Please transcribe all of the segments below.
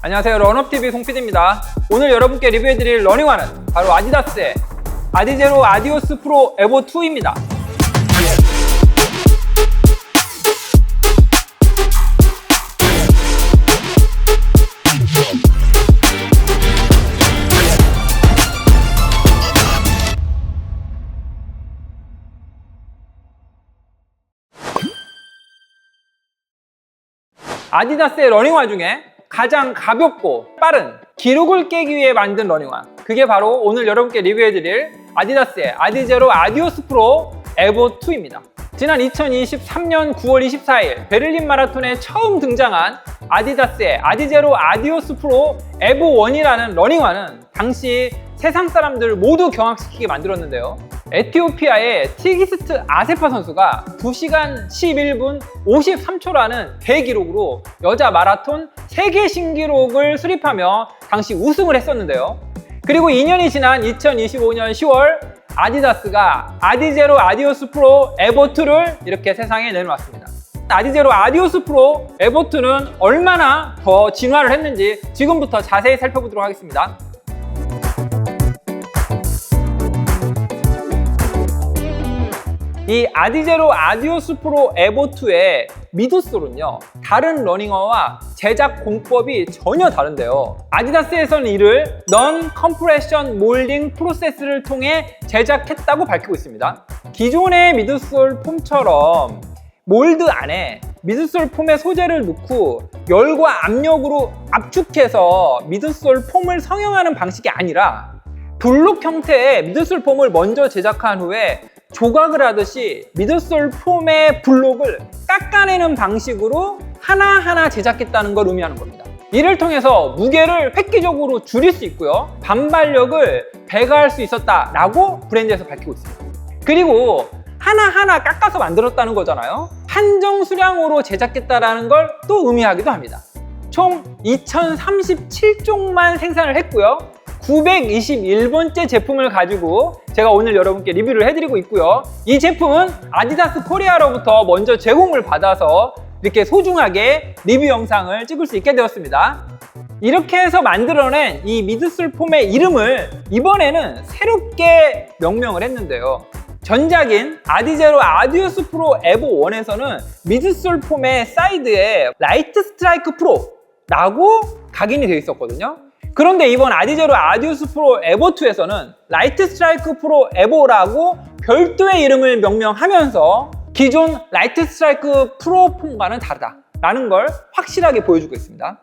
안녕하세요, 런업TV 송PD입니다. 오늘 여러분께 리뷰해드릴 러닝화는 바로 아디다스의 아디제로 아디오스 프로 에보 2입니다. 아디다스의 러닝화 중에 가장 가볍고 빠른 기록을 깨기 위해 만든 러닝화, 그게 바로 오늘 여러분께 리뷰해드릴 아디다스의 아디제로 아디오스 프로 에보 2입니다. 지난 2023년 9월 24일 베를린 마라톤에 처음 등장한 아디다스의 아디제로 아디오스 프로 에보 1이라는 러닝화는 당시 세상 사람들을 모두 경악시키게 만들었는데요. 에티오피아의 티기스트 아세파 선수가 2시간 11분 53초라는 대기록으로 여자 마라톤 세계 신기록을 수립하며 당시 우승을 했었는데요. 그리고 2년이 지난 2025년 10월 아디다스가 아디제로 아디오스 프로 에보 2를 이렇게 세상에 내놓았습니다. 아디제로 아디오스 프로 에보 2는 얼마나 더 진화를 했는지 지금부터 자세히 살펴보도록 하겠습니다. 이 아디제로 아디오스 프로 에보 2의 미드솔은요, 다른 러닝화와 제작 공법이 전혀 다른데요. 아디다스에서는 이를 non-compression molding 프로세스를 통해 제작했다고 밝히고 있습니다. 기존의 미드솔 폼처럼 몰드 안에 미드솔 폼의 소재를 넣고 열과 압력으로 압축해서 미드솔 폼을 성형하는 방식이 아니라 블록 형태의 미드솔 폼을 먼저 제작한 후에 조각을 하듯이 미드솔 폼의 블록을 깎아내는 방식으로 하나하나 제작했다는 걸 의미하는 겁니다. 이를 통해서 무게를 획기적으로 줄일 수 있고요, 반발력을 배가할 수 있었다라고 브랜드에서 밝히고 있습니다. 그리고 하나하나 깎아서 만들었다는 거잖아요. 한정 수량으로 제작했다는 걸 또 의미하기도 합니다. 총 2037종만 생산을 했고요, 921번째 제품을 가지고 제가 오늘 여러분께 리뷰를 해드리고 있고요. 이 제품은 아디다스 코리아로부터 먼저 제공을 받아서 이렇게 소중하게 리뷰 영상을 찍을 수 있게 되었습니다. 이렇게 해서 만들어낸 이 미드솔 폼의 이름을 이번에는 새롭게 명명을 했는데요. 전작인 아디제로 아디오스 프로 에보 1에서는 미드솔 폼의 사이드에 라이트 스트라이크 프로라고 각인이 되어 있었거든요. 그런데 이번 아디제로 아디오스 프로 에보 2에서는 라이트 스트라이크 프로 에보라고 별도의 이름을 명명하면서 기존 라이트 스트라이크 프로 폼과는 다르다라는 걸 확실하게 보여주고 있습니다.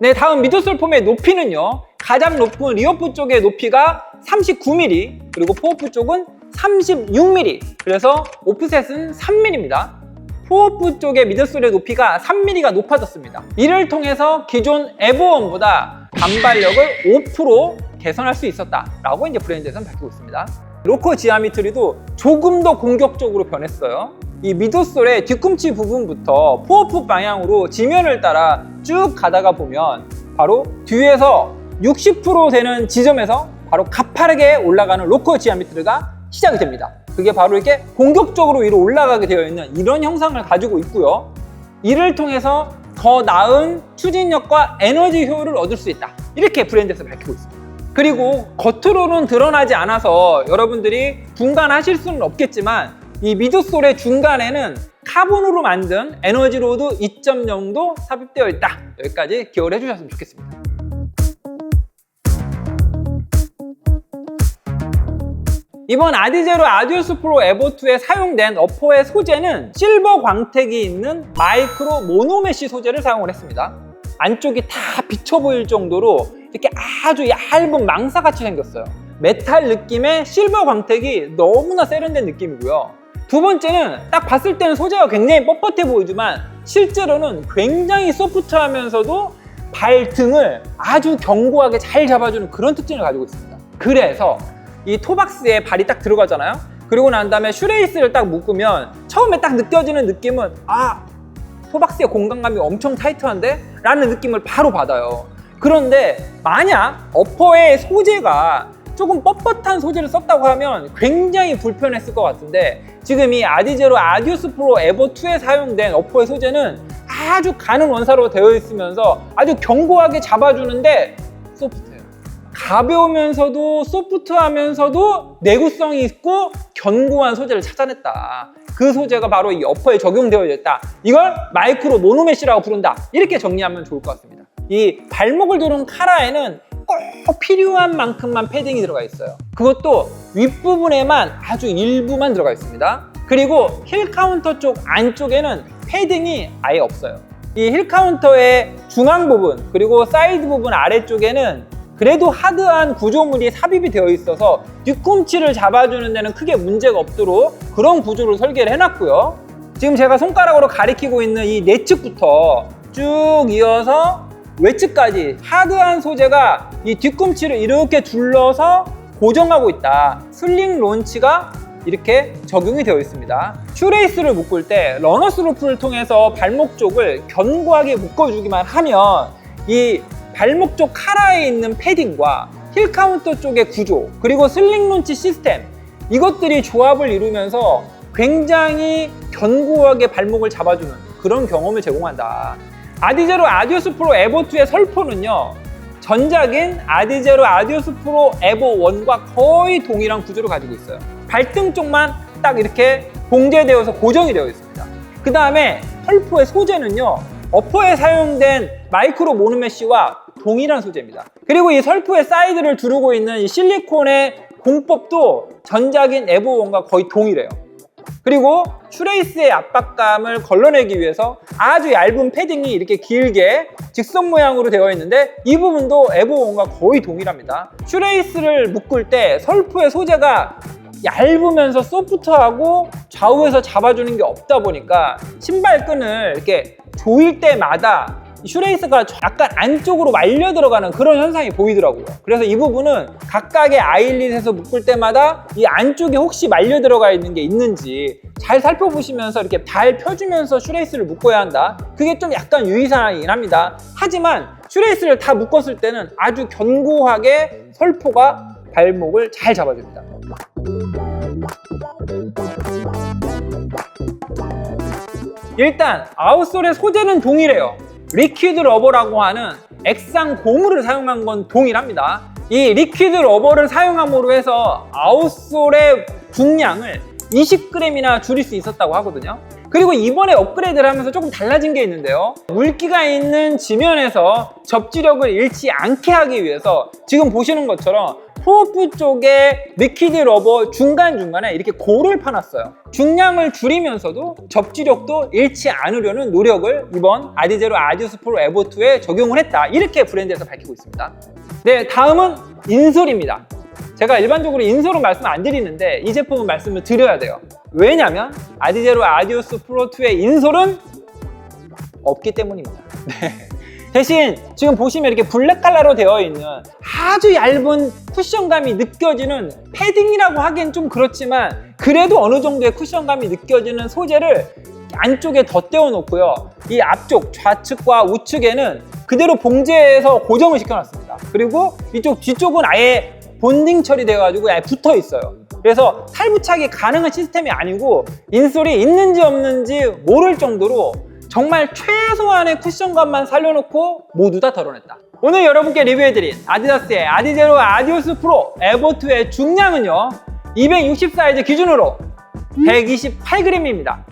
네, 다음 미드솔 폼의 높이는요, 가장 높은 리어프 쪽의 높이가 39mm, 그리고 포어프 쪽은 36mm, 그래서 오프셋은 3mm입니다. 포어프 쪽의 미드솔의 높이가 3mm가 높아졌습니다. 이를 통해서 기존 에보1보다 반발력을 5% 개선할 수 있었다라고 이제 브랜드에서는 밝히고 있습니다. 로커 지아미트리도 조금 더 공격적으로 변했어요. 이 미드솔의 뒤꿈치 부분부터 포어프 방향으로 지면을 따라 쭉 가다가 보면 바로 뒤에서 60% 되는 지점에서 바로 가파르게 올라가는 로커 지아미트리가 시작이 됩니다. 그게 바로 이렇게 공격적으로 위로 올라가게 되어 있는 이런 형상을 가지고 있고요. 이를 통해서 더 나은 추진력과 에너지 효율을 얻을 수 있다, 이렇게 브랜드에서 밝히고 있습니다. 그리고 겉으로는 드러나지 않아서 여러분들이 분간하실 수는 없겠지만 이 미드솔의 중간에는 카본으로 만든 에너지로드 2.0도 삽입되어 있다. 여기까지 기억을 해주셨으면 좋겠습니다. 이번 아디제로 아디오스 프로 에보 2에 사용된 어퍼의 소재는 실버 광택이 있는 마이크로 모노메쉬 소재를 사용을 했습니다. 안쪽이 다 비쳐 보일 정도로 이렇게 아주 얇은 망사같이 생겼어요. 메탈 느낌의 실버 광택이 너무나 세련된 느낌이고요. 두 번째는 딱 봤을 때는 소재가 굉장히 뻣뻣해 보이지만 실제로는 굉장히 소프트하면서도 발등을 아주 견고하게 잘 잡아주는 그런 특징을 가지고 있습니다. 그래서 이 토박스에 발이 딱 들어가잖아요. 그리고 난 다음에 슈레이스를 딱 묶으면 처음에 딱 느껴지는 느낌은 토박스의 공간감이 엄청 타이트한데? 라는 느낌을 바로 받아요. 그런데 만약 어퍼의 소재가 조금 뻣뻣한 소재를 썼다고 하면 굉장히 불편했을 것 같은데, 지금 이 아디제로 아디오스 프로 에보 2에 사용된 어퍼의 소재는 아주 가는 원사로 되어 있으면서 아주 견고하게 잡아주는데 소프트해요. 가벼우면서도 소프트하면서도 내구성이 있고 견고한 소재를 찾아냈다. 그 소재가 바로 이 어퍼에 적용되어 있다. 이걸 마이크로 모노메쉬라고 부른다. 이렇게 정리하면 좋을 것 같습니다. 이 발목을 두른 카라에는 꼭 필요한 만큼만 패딩이 들어가 있어요. 그것도 윗부분에만 아주 일부만 들어가 있습니다. 그리고 힐 카운터 쪽 안쪽에는 패딩이 아예 없어요. 이 힐 카운터의 중앙 부분 그리고 사이드 부분 아래쪽에는 그래도 하드한 구조물이 삽입이 되어 있어서 뒤꿈치를 잡아주는 데는 크게 문제가 없도록 그런 구조를 설계를 해놨고요. 지금 제가 손가락으로 가리키고 있는 이 내측부터 쭉 이어서 외측까지 하드한 소재가 이 뒤꿈치를 이렇게 둘러서 고정하고 있다. 슬링 론치가 이렇게 적용이 되어 있습니다. 슈레이스를 묶을 때 러너스 루프를 통해서 발목 쪽을 견고하게 묶어주기만 하면 이 발목 쪽 카라에 있는 패딩과 힐 카운터 쪽의 구조 그리고 슬링 론치 시스템 이것들이 조합을 이루면서 굉장히 견고하게 발목을 잡아주는 그런 경험을 제공한다. 아디제로 아디오스 프로 에보2의 설포는요 전작인 아디제로 아디오스 프로 에보1과 거의 동일한 구조를 가지고 있어요. 발등 쪽만 딱 이렇게 봉제되어서 고정이 되어 있습니다. 그 다음에 설포의 소재는요 어퍼에 사용된 마이크로 모노메쉬와 동일한 소재입니다. 그리고 이 설포의 사이드를 두르고 있는 이 실리콘의 공법도 전작인 에보1과 거의 동일해요. 그리고 슈레이스의 압박감을 걸러내기 위해서 아주 얇은 패딩이 이렇게 길게 직선 모양으로 되어 있는데 이 부분도 에보1과 거의 동일합니다. 슈레이스를 묶을 때 설포의 소재가 얇으면서 소프트하고 좌우에서 잡아주는 게 없다 보니까 신발끈을 이렇게 조일 때마다 슈레이스가 약간 안쪽으로 말려 들어가는 그런 현상이 보이더라고요. 그래서 이 부분은 각각의 아일릿에서 묶을 때마다 이 안쪽에 혹시 말려 들어가 있는 게 있는지 잘 살펴보시면서 이렇게 발 펴주면서 슈레이스를 묶어야 한다. 그게 좀 약간 유의사항이긴 합니다. 하지만 슈레이스를 다 묶었을 때는 아주 견고하게 설포가 발목을 잘 잡아줍니다. 일단 아웃솔의 소재는 동일해요. 리퀴드 러버라고 하는 액상 고무를 사용한 건 동일합니다. 이 리퀴드 러버를 사용함으로 해서 아웃솔의 중량을 20g이나 줄일 수 있었다고 하거든요. 그리고 이번에 업그레이드를 하면서 조금 달라진 게 있는데요. 물기가 있는 지면에서 접지력을 잃지 않게 하기 위해서 지금 보시는 것처럼 호프 쪽에 리퀴드 러버 중간중간에 이렇게 골을 파놨어요. 중량을 줄이면서도 접지력도 잃지 않으려는 노력을 이번 아디제로 아디오스 프로 에보2에 적용을 했다. 이렇게 브랜드에서 밝히고 있습니다. 네, 다음은 인솔입니다. 제가 일반적으로 인솔은 말씀 안 드리는데 이 제품은 말씀을 드려야 돼요. 왜냐면 아디제로 아디오스 프로2의 인솔은 없기 때문입니다. 네. 대신 지금 보시면 이렇게 블랙 컬러로 되어 있는 아주 얇은 쿠션감이 느껴지는 패딩이라고 하기엔 좀 그렇지만 그래도 어느 정도의 쿠션감이 느껴지는 소재를 안쪽에 덧대어 놓고요. 이 앞쪽 좌측과 우측에는 그대로 봉제해서 고정을 시켜놨습니다. 그리고 이쪽 뒤쪽은 아예 본딩 처리되어가지고 아예 붙어 있어요. 그래서 탈부착이 가능한 시스템이 아니고 인솔이 있는지 없는지 모를 정도로 정말 최소한의 쿠션감만 살려놓고 모두 다 덜어냈다. 오늘 여러분께 리뷰해드린 아디다스의 아디제로 아디오스 프로 에보2의 중량은요 260 사이즈 기준으로 128g입니다.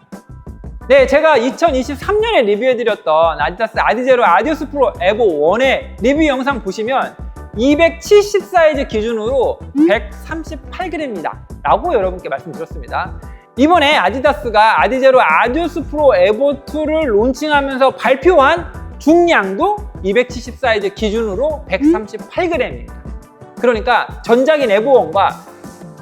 네, 제가 2023년에 리뷰해드렸던 아디다스 아디제로 아디오스 프로 에보1의 리뷰 영상 보시면 270 사이즈 기준으로 138g입니다 라고 여러분께 말씀드렸습니다. 이번에 아디다스가 아디제로 아디오스 프로 에보2를 론칭하면서 발표한 중량도 270 사이즈 기준으로 138g입니다. 그러니까 전작인 에보1과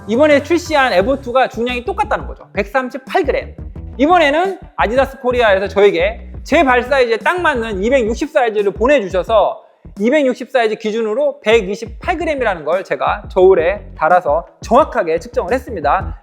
이번에 출시한 에보2가 중량이 똑같다는 거죠. 138g. 이번에는 아디다스 코리아에서 저에게 제 발 사이즈에 딱 맞는 260 사이즈를 보내주셔서 260 사이즈 기준으로 128g이라는 걸 제가 저울에 달아서 정확하게 측정을 했습니다.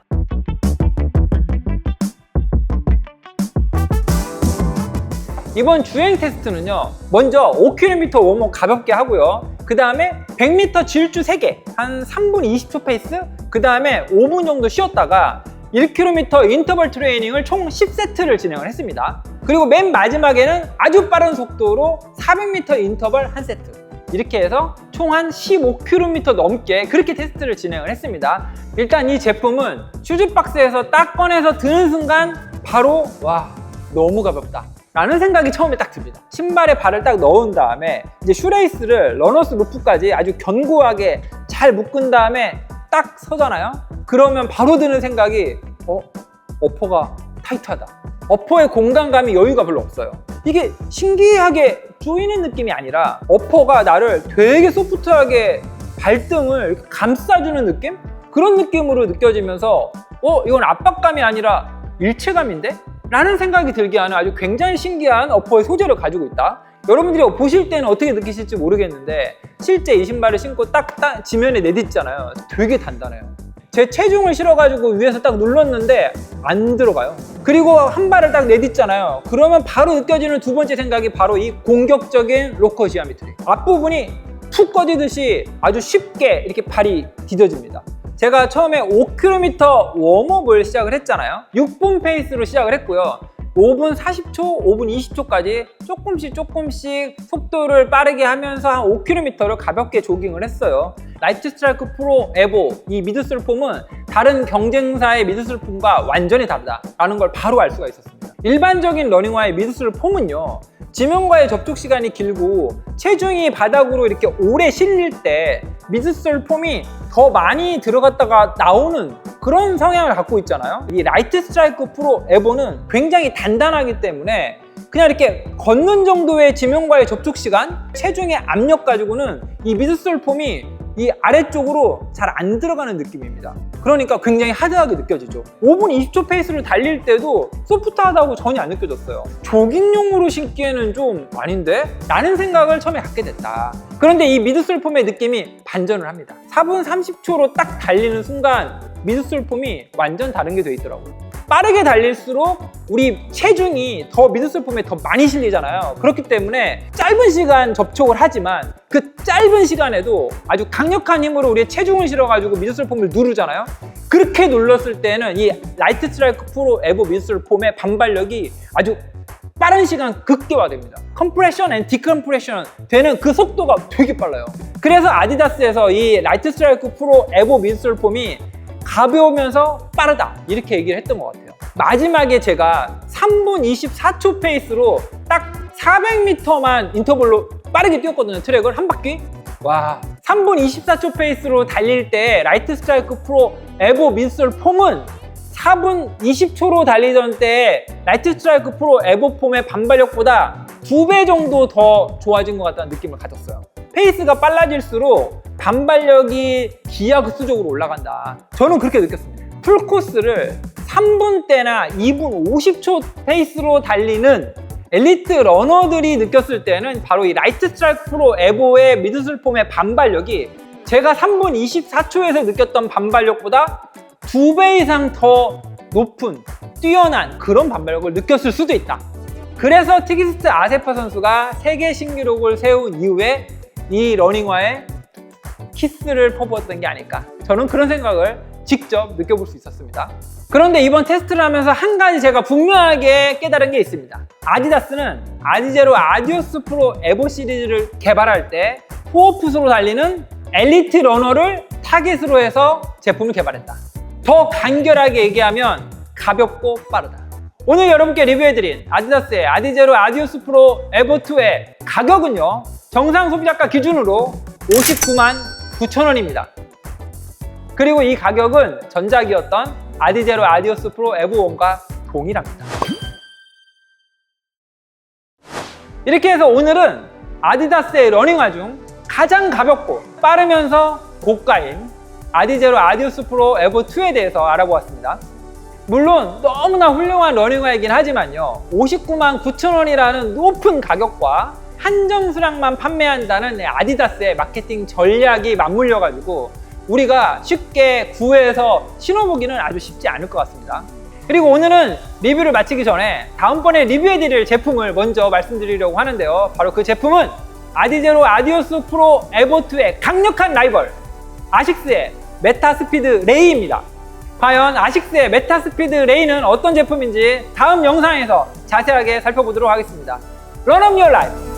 이번 주행 테스트는요 먼저 5km 웜업 가볍게 하고요 그 다음에 100m 질주 3개 한 3분 20초 페이스 그 다음에 5분 정도 쉬었다가 1km 인터벌 트레이닝을 총 10세트를 진행을 했습니다. 그리고 맨 마지막에는 아주 빠른 속도로 400m 인터벌 한 세트. 이렇게 해서 총 한 15km 넘게 그렇게 테스트를 진행을 했습니다. 일단 이 제품은 슈즈박스에서 딱 꺼내서 드는 순간 바로 와, 너무 가볍다 라는 생각이 처음에 딱 듭니다. 신발에 발을 딱 넣은 다음에 이제 슈레이스를 러너스 루프까지 아주 견고하게 잘 묶은 다음에 딱 서잖아요. 그러면 바로 드는 생각이 어퍼가 타이트하다. 어퍼의 공간감이 여유가 별로 없어요. 이게 신기하게 조이는 느낌이 아니라 어퍼가 나를 되게 소프트하게 발등을 이렇게 감싸주는 느낌? 그런 느낌으로 느껴지면서 이건 압박감이 아니라 일체감인데? 라는 생각이 들게 하는 아주 굉장히 신기한 어퍼의 소재를 가지고 있다. 여러분들이 보실 때는 어떻게 느끼실지 모르겠는데 실제 이 신발을 신고 딱 지면에 내딛잖아요. 되게 단단해요. 제 체중을 실어가지고 위에서 딱 눌렀는데 안 들어가요. 그리고 한 발을 딱 내딛잖아요. 그러면 바로 느껴지는 두 번째 생각이 바로 이 공격적인 로커 지오메트리. 앞부분이 툭 꺼지듯이 아주 쉽게 이렇게 발이 디뎌집니다. 제가 처음에 5km 웜업을 시작을 했잖아요. 6분 페이스로 시작을 했고요. 5분 40초, 5분 20초까지 조금씩 속도를 빠르게 하면서 한 5km를 가볍게 조깅을 했어요. 라이트 스트라이크 프로 에보 이 미드솔 폼은 다른 경쟁사의 미드솔 폼과 완전히 다르다라는 걸 바로 알 수가 있었습니다. 일반적인 러닝화의 미드솔 폼은요, 지면과의 접촉 시간이 길고 체중이 바닥으로 이렇게 오래 실릴 때 미드솔 폼이 더 많이 들어갔다가 나오는 그런 성향을 갖고 있잖아요. 이 라이트 스트라이크 프로 에보는 굉장히 단단하기 때문에 그냥 이렇게 걷는 정도의 지면과의 접촉 시간, 체중의 압력 가지고는 이 미드솔 폼이 이 아래쪽으로 잘 안 들어가는 느낌입니다. 그러니까 굉장히 하드하게 느껴지죠. 5분 20초 페이스를 달릴 때도 소프트하다고 전혀 안 느껴졌어요. 조깅용으로 신기에는 좀 아닌데? 라는 생각을 처음에 갖게 됐다. 그런데 이 미드솔 폼의 느낌이 반전을 합니다. 4분 30초로 딱 달리는 순간 미드솔 폼이 완전 다른 게 돼 있더라고요. 빠르게 달릴수록 우리 체중이 더 미드솔 폼에 더 많이 실리잖아요. 그렇기 때문에 짧은 시간 접촉을 하지만 그 짧은 시간에도 아주 강력한 힘으로 우리의 체중을 실어가지고 미드솔 폼을 누르잖아요. 그렇게 눌렀을 때는 이 라이트 스트라이크 프로 에보 미드솔 폼의 반발력이 아주 빠른 시간 극대화됩니다. 컴프레션 앤 디컴프레션 되는 그 속도가 되게 빨라요. 그래서 아디다스에서 이 라이트 스트라이크 프로 에보 미드솔 폼이 가벼우면서 빠르다 이렇게 얘기를 했던 것 같아요. 마지막에 제가 3분 24초 페이스로 딱 400m만 인터벌로 빠르게 뛰었거든요. 트랙을 한 바퀴. 와, 3분 24초 페이스로 달릴 때 라이트 스트라이크 프로 에보 미드솔 폼은 4분 20초로 달리던 때 라이트 스트라이크 프로 에보 폼의 반발력보다 2배 정도 더 좋아진 것 같다는 느낌을 가졌어요. 페이스가 빨라질수록 반발력이 기하급수적으로 올라간다. 저는 그렇게 느꼈습니다. 풀코스를 3분대나 2분 50초 페이스로 달리는 엘리트 러너들이 느꼈을 때는 바로 이 라이트 스트라이크 프로 에보의 미드솔 폼의 반발력이 제가 3분 24초에서 느꼈던 반발력보다 2배 이상 더 높은 뛰어난 그런 반발력을 느꼈을 수도 있다. 그래서 티기스트 아세파 선수가 세계 신기록을 세운 이후에 이 러닝화에 키스를 퍼부었던 게 아닐까, 저는 그런 생각을 직접 느껴볼 수 있었습니다. 그런데 이번 테스트를 하면서 한 가지 제가 분명하게 깨달은 게 있습니다. 아디다스는 아디제로 아디오스 프로 에보 시리즈를 개발할 때 포어풋으로 달리는 엘리트 러너를 타겟으로 해서 제품을 개발했다. 더 간결하게 얘기하면 가볍고 빠르다. 오늘 여러분께 리뷰해드린 아디다스의 아디제로 아디오스 프로 에보2의 가격은요, 정상 소비자가 기준으로 59만 9,000원입니다. 그리고 이 가격은 전작이었던 아디제로 아디오스 프로 에보1과 동일합니다. 이렇게 해서 오늘은 아디다스의 러닝화 중 가장 가볍고 빠르면서 고가인 아디제로 아디오스 프로 에보2에 대해서 알아보았습니다. 물론 너무나 훌륭한 러닝화이긴 하지만요, 59만 9,000원이라는 높은 가격과 한정 수량만 판매한다는 아디다스의 마케팅 전략이 맞물려가지고 우리가 쉽게 구해서 신어보기는 아주 쉽지 않을 것 같습니다. 그리고 오늘은 리뷰를 마치기 전에 다음번에 리뷰해드릴 제품을 먼저 말씀드리려고 하는데요, 바로 그 제품은 아디제로 아디오스 프로 에보2의 강력한 라이벌 아식스의 메타스피드 레이입니다. 과연 아식스의 메타스피드 레인은 어떤 제품인지 다음 영상에서 자세하게 살펴보도록 하겠습니다. Run up your life!